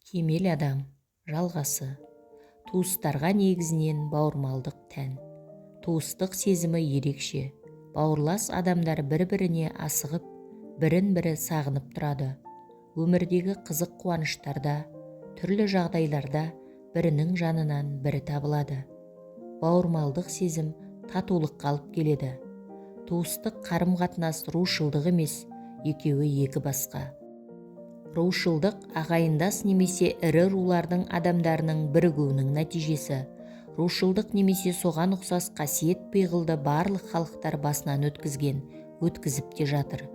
Кемел адам, жалғасы, туыстарға негізінен бауырмалдық тән. Туыстық сезімі ерекше. Бауырлас адамдар бір-біріне асығып, бірін-бірі сағынып тұрады. Өмірдегі қызық қуаныштарда, түрлі жағдайларда бірінің жанынан бірі табылады. Бауырмалдық сезім татулыққа алып келеді. Туыстық қарым-қатынас рушылдық емес, екеуі екі басқа. Рушылдық ағайындас немесе ірі рулардың адамдарының бірігуінің нәтижесі. Рушылдық немесе соған ұқсас қасиет пиғылды барлық халықтар басынан өткізген, өткізіп те жатыр.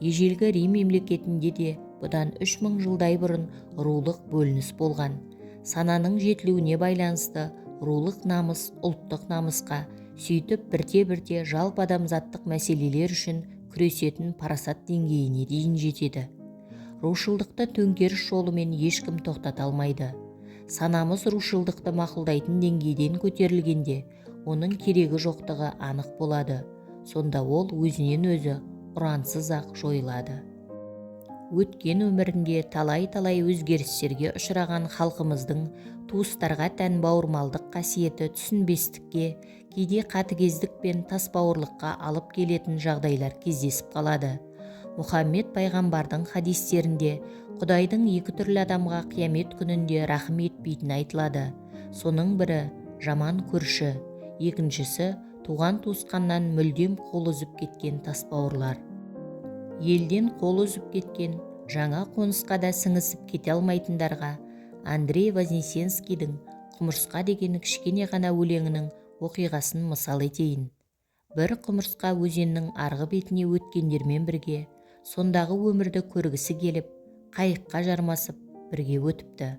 Ежелгі Рим мемлекетінде де бұдан 3000 жылдай бұрын рулық бөлініс болған. Сананың жетілуіне байланысты рулық намыс ұлттық намысқа, сөйтіп бірте-бірте жалпы адамзаттық мәселелер үшін күресетін парасат деңгейіне дейін жетеді. Рушылдықты төңкеріс жолымен ешкім тоқтата алмайды. Санамыз рушылдықты мақұлдайтын деңгейден көтерілгенде, оның керегі жоқтығы анық болады. Сонда ол өзінен өзі ұрансыз-ақ жойылады. Өткен өмірінде талай-талай өзгерістерге ұшыраған халқымыздың туыстарға тән бауырмалдық қасиеті түсінбестікке, кейде қатыгездік пен тасбауырлыққа алып келетін жағдайлар кездесіп қалады. Мұхаммед пайғамбардың хадистерінде Құдайдың екі түрлі адамға қиямет күнінде рахым етпейтіні айтылады. Соның бірі жаман көрші, екіншісі туған туысқаннан мүлдем қол үзіп кеткен тасбауырлар. Елден қол үзіп кеткен, жаңа қонысқа да сіңісіп кете алмайтындарға Андрей Вознесенскийдің құмырсқа деген кішкене ғана өлеңінің оқиғасын мысал етейін. Бір құмырсқа өзеннің арғы бетіне өткендермен бірге сондағы өмірді көргісі келіп, қайыққа жармасып бірге өтіпті.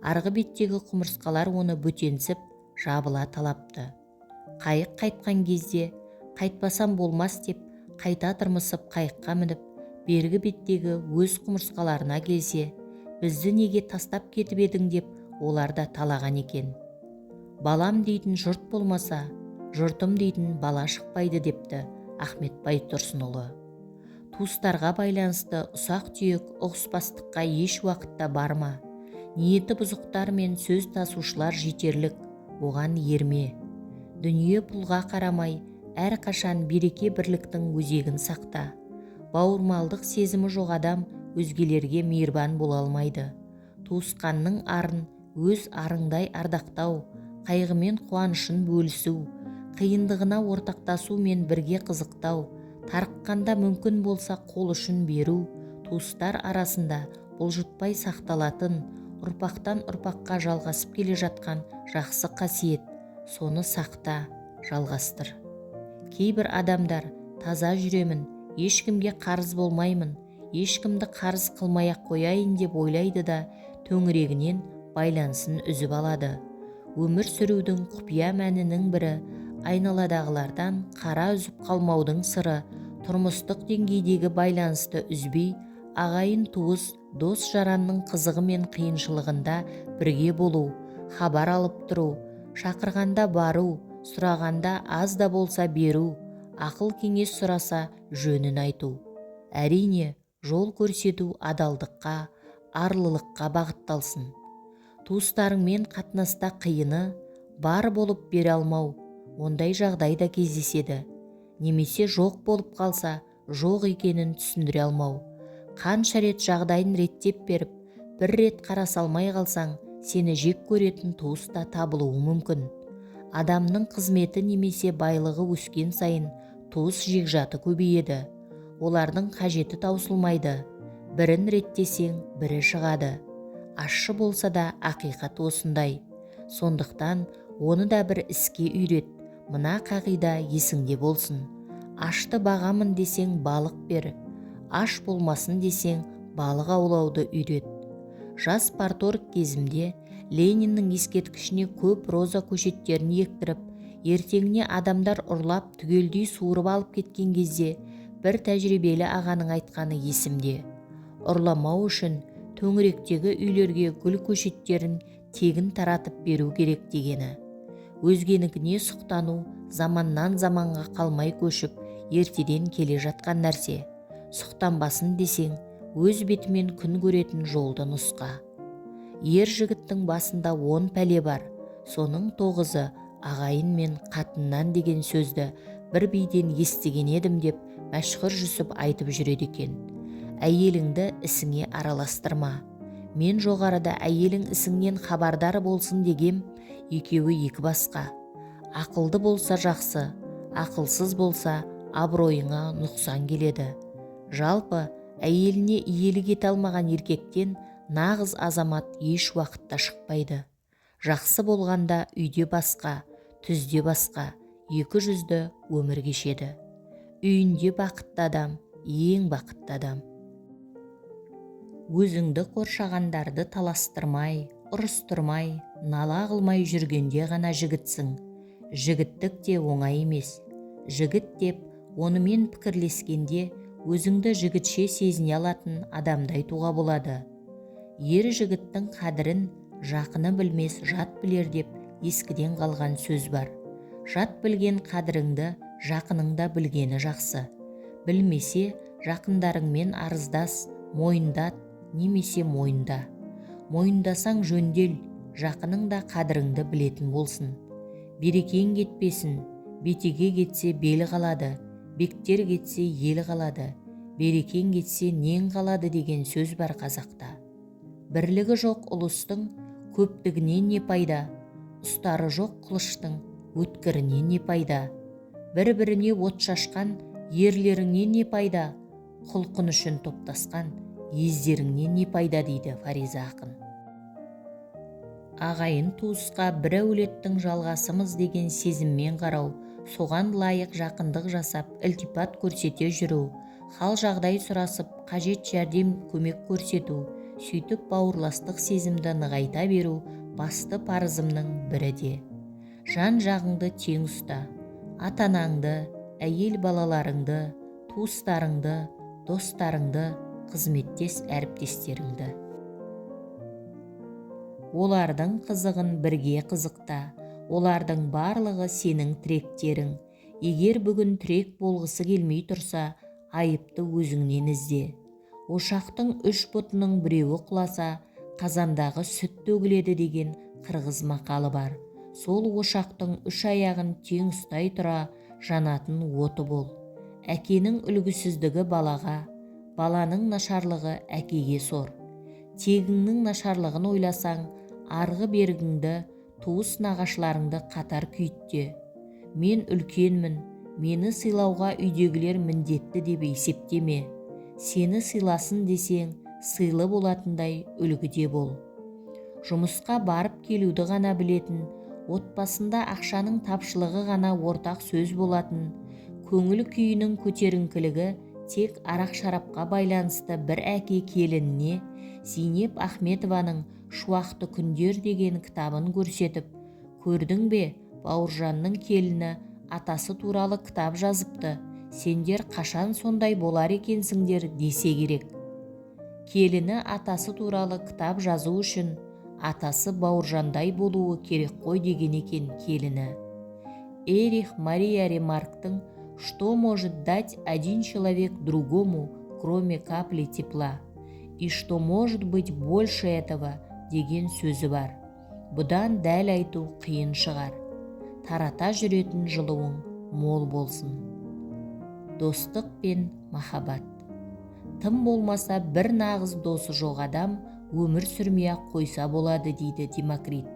Арғы беттегі құмырсқалар оны бөтенсіп, жабыла талапты. Қайық қайтқан кезде, қайтпасам болмас деп, қайта тырмысып қайыққа мініп, бергі беттегі өз құмырсқаларына келсе, бізді неге тастап кетіп едің деп, олар да талаған екен. Балам дейтін жұрт болмаса, жұртым дейтін бала шықпайды депті Ахмет Байтұрсынұлы. Туыстарға байланысты ұсақ-түйек ұғыспастыққа еш уақытта барма. Ниеті бұзықтар мен сөз тасушылар жетерлік, оған ерме. Дүние пұлға қарамай, әрқашан береке бірліктің өзегін сақта. Бауырмалдық сезімі жоқ адам өзгелерге мейірбан бола алмайды. Туысқанның арын өз арыңдай ардақтау, қайғымен қуанышын бөлісу, қиындығына ортақтасу мен бірге қызықтау, тарыққанда мүмкін болса қол ұшын беру, туыстар арасында бұлжытпай сақталатын, ұрпақтан ұрпаққа жалғасып келе жатқан жақсы қасиет. Соны сақта, жалғастыр. Кейбір адамдар таза жүремін, ешкімге қарыз болмаймын, ешкімді қарыз қылмай-ақ қояйын деп ойлайды да төңірегінен байланысын үзіп алады. Өмір сүрудің құпия мәнінің бірі айналадағылардан қара үзіп қалмаудың сыры, тұрмыстық деңгейдегі байланысты үзбей, ағайын туыс, дос жаранның қызығы мен қиыншылығында бірге болу, хабар алып тұру, шақырғанда бару, сұрағанда аз да болса беру, ақыл кеңес сұраса жөнін айту. Әрине, жол көрсету адалдыққа, арлылыққа бағытталсын. Туыстарыңмен қатынаста қиыны бар болып бере алмау, ондай жағдай да кездеседі. Немесе жоқ болып қалса, жоқ екенін түсіндіре алмау. Қанша рет жағдайын реттеп беріп, бір рет қара салмай қалсаң, сені жек көретін туыс та табылуы мүмкін. Адамның қызметі немесе байлығы өскен сайын туыс жекжаты көбейеді. Олардың қажеті таусылмайды. Бірін реттесең, бірі шығады. Ащы болса да ақиқат осындай. Сондықтан оны да бір іске үйрет. Мына қағида есіңде болсын. Ашты бағамын десең балық бер. Аш болмасын десең балық аулауды үйрет. Жас парторг кезімде Лениннің ескерткішіне көп роза көшеттерін ектіріп, ертеңіне адамдар ұрлап түгелдей суырып алып кеткен кезде бір тәжірибелі ағаның айтқаны есімде. Ұрламау үшін төңіректегі үйлерге гүл көшеттерін тегін таратып беру керек дегені. Өзгенікіне сұқтану заманнан заманға қалмай көшіп, ертеден келе жатқан нәрсе. Сұқтанбасын десең, өз бетімен күн көретін жолды нұсқа. Ер жігіттің басында 10 пәле бар, соның 9-ы ағайын мен қатыннан деген сөзді бір биден естіген едім деп Мәшһүр Жүсіп айтып жүреді екен. Әйеліңді ісіңе араластырма. Мен жоғарыда әйелің ісіңнен хабардар болсын дегем, екеуі екі басқа. Ақылды болса жақсы, ақылсыз болса абыройыңа нұқсан келеді. Жалпы, әйеліне иелік ете алмаған еркектен нағыз азамат еш уақытта шықпайды. Жақсы болғанда үйде басқа, түзде басқа, екі жүзді өмір кешеді. Үйінде бақытты адам, ең бақытты адам. Өзіңді қоршағандарды таластырмай, ұрыстырмай, нала қылмай жүргенде ғана жігітсің. Жігіттік те оңай емес. Жігіт деп, онымен пікірлескенде өзіңді жігітше сезіне алатын адамды айтуға болады. Ер жігіттің қадірін жақыны білмес, жат білер деп ескіден қалған сөз бар. Жат білген қадіріңді жақыныңда білгені жақсы. Білмесе, жақындарыңмен арыздас, мойындат, немесе мойында. Мойындасаң жөндел, жақының да қадіріңді білетін болсын. Берекең кетпесін, бетеге кетсе бел қалады, бектер кетсе ел қалады, берекең кетсе нең қалады деген сөз бар қазақта. Бірлігі жоқ ұлыстың көптігінен не пайда, ұстары жоқ қылыштың өткірінен не пайда. Бір-біріне от шашқан ерлеріңнен не пайда, құлқын үшін топтасқан ездеріңнен не пайда дейді Фариза ақын. Ағайын туысқа бір әулеттің жалғасымыз деген сезіммен қарау, соған лайық жақындық жасап, ілтипат көрсете жүру, хал жағдай сұрасып, қажет жәрдем көмек көрсету, сөйтіп бауырластық сезімді нығайта беру басты парызымның бірі де. Жан жағыңды тең ұста, ата-анаңды, әйел балаларыңды, туыстарыңды, достарыңды, қызметтес әріптестеріңді. Олардың қызығын бірге қызықта, олардың барлығы сенің тіректерің. Егер бүгін тірек болғысы келмей тұрса, айыпты өзіңнен ізде. Ошақтың 3 бұтының біреуі құласа, қазандағы сүт төгіледі деген қырғыз мақалы бар. Сол ошақтың 3 аяғын тең ұстай тұра, жанатын оты бол. Әкенің үлгісіздігі балаға, баланың нашарлығы әкеге сор. Тегіңнің нашарлығын ойласаң, арғы бергіңді, туыс нағашыларыңды қатар күйітте. Мен үлкенмін, мені сыйлауға үйдегілер міндетті деп есептеме. Сені сыйласын десең, сыйлы болатындай үлгіде бол. Жұмысқа барып келуді ғана білетін, отбасында ақшаның тапшылығы ғана ортақ сөз болатын, көңіл күйінің көтеріңкілігі тек арақ-шарапқа байланысты бір әке келініне Зейнеп Ахметованың «Шуақты күндер» деген кітабын көрсетіп, көрдің бе, Бауыржанның келіні атасы туралы кітап жазыпты, сендер қашан сондай болар екенсіңдер десе керек. Келіні атасы туралы кітап жазу үшін атасы Бауыржандай болуы керек қой деген екен келіні. Эрих Мария Ремарктың «Что может дать один человек другому, кроме капли тепла? И что может быть больше этого?» деген сөзі бар. Бұдан дәл айту қиын шығар. Тарата жүретін жылуың мол болсын. Достық пен махаббат. Тым болмаса бір нағыз досы жоқ адам өмір сүрмей қойса болады дейді Демокрит.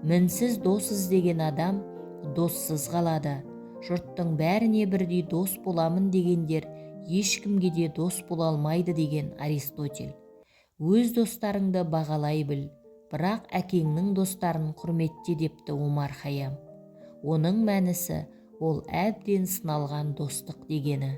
Мінсіз дос іздеген адам доссыз қалады. Жұрттың бәріне бірдей дос боламын дегендер ешкімге де дос бола алмайды деген Аристотель. Өз достарыңды бағалай біл, бірақ әкеңнің достарын құрметте депті Омар Хайям. Оның мәнісі ол әбден сыналған достық дегені.